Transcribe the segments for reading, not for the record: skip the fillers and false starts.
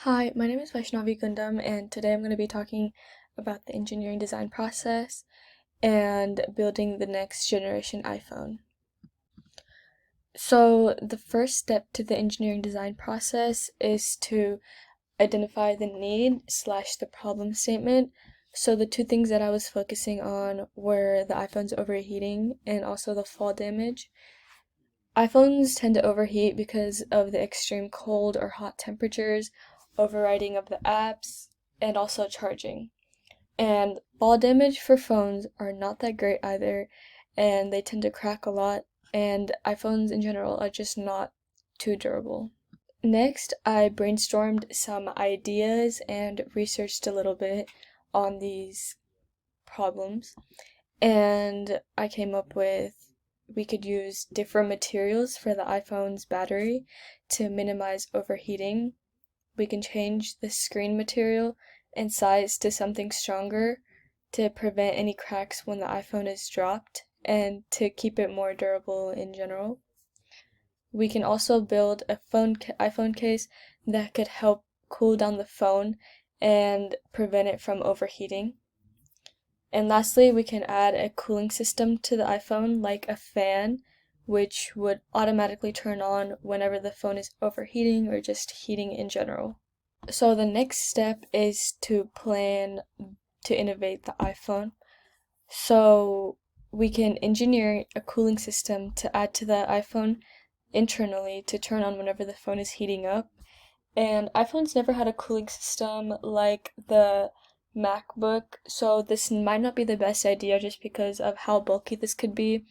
Hi, my name is Vaishnavi Gundam, and today I'm going to be talking about the engineering design process and building the next generation iPhone. So, the first step to the engineering design process is to identify the need slash the problem statement. So, the two things that I was focusing on were the iPhone's overheating and also the fall damage. iPhones tend to overheat because of the extreme cold or hot temperatures, overriding of the apps, and also charging. And fall damage for phones are not that great either, and they tend to crack a lot, and iPhones in general are just not too durable. Next, I brainstormed some ideas and researched a little bit on these problems, and I came up with we could use different materials for the iPhone's battery to minimize overheating. We can change the screen material and size to something stronger to prevent any cracks when the iPhone is dropped and to keep it more durable in general. We can also build a iPhone case that could help cool down the phone and prevent it from overheating. And lastly, we can add a cooling system to the iPhone, like a fan, which would automatically turn on whenever the phone is overheating or just heating in general. So the next step is to plan to innovate the iPhone. So we can engineer a cooling system to add to the iPhone internally to turn on whenever the phone is heating up. And iPhones never had a cooling system like the MacBook, so this might not be the best idea just because of how bulky this could be,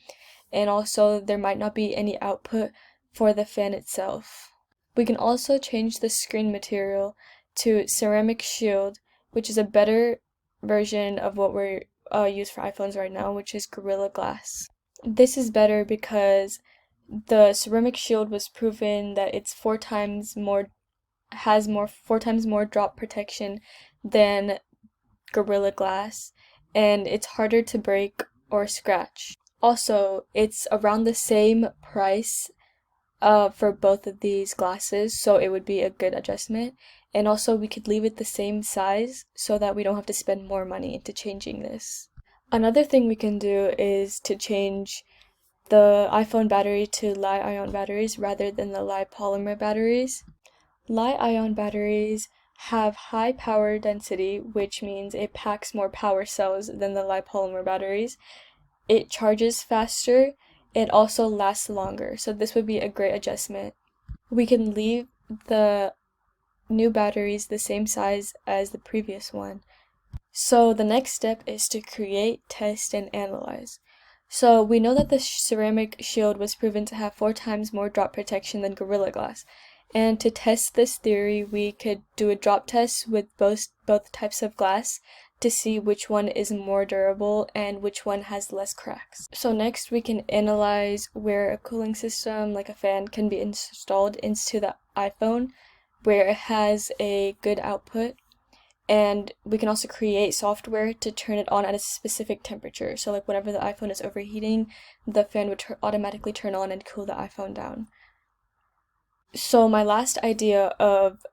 and also there might not be any output for the fan itself. We can also change the screen material to ceramic shield, which is a better version of what we're use for iPhones right now, which is Gorilla Glass. This is better because the ceramic shield was proven that it's four times more drop protection than Gorilla Glass, and it's harder to break or scratch. Also, it's around the same price for both of these glasses, so it would be a good adjustment. And also, we could leave it the same size so that we don't have to spend more money into changing this. Another thing we can do is to change the iPhone battery to Li-ion batteries rather than the Li-polymer batteries. Li-ion batteries have high power density, which means it packs more power cells than the Li-polymer batteries. It charges faster, it also lasts longer, so this would be a great adjustment. We can leave the new batteries the same size as the previous one. So the next step is to create, test, and analyze. So we know that the ceramic shield was proven to have 4 times more drop protection than Gorilla Glass. And to test this theory, we could do a drop test with both types of glass to see which one is more durable and which one has less cracks. So next we can analyze where a cooling system like a fan can be installed into the iPhone where it has a good output. And we can also create software to turn it on at a specific temperature. So like whenever the iPhone is overheating, the fan would automatically turn on and cool the iPhone down. So my last idea of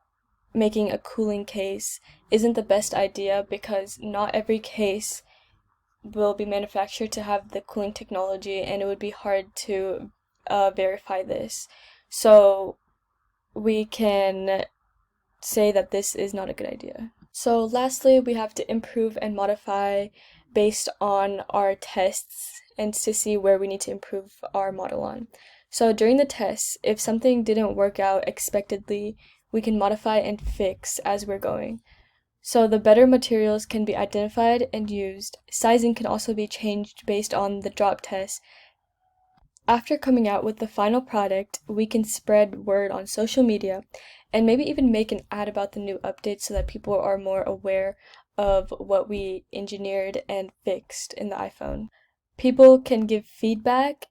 making a cooling case isn't the best idea because not every case will be manufactured to have the cooling technology, and it would be hard to verify this. So we can say that this is not a good idea. So lastly, we have to improve and modify based on our tests and to see where we need to improve our model on. So during the tests, if something didn't work out expectedly, we can modify and fix as we're going. So the better materials can be identified and used. Sizing can also be changed based on the drop test. After coming out with the final product, we can spread word on social media and maybe even make an ad about the new updates so that people are more aware of what we engineered and fixed in the iPhone. People can give feedback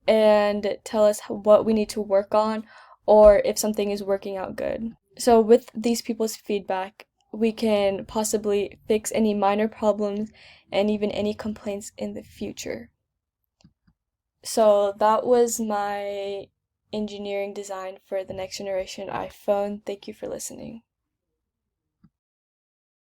and tell us what we need to work on or if something is working out good. So with these people's feedback, we can possibly fix any minor problems and even any complaints in the future. So that was my engineering design for the next generation iPhone. Thank you for listening.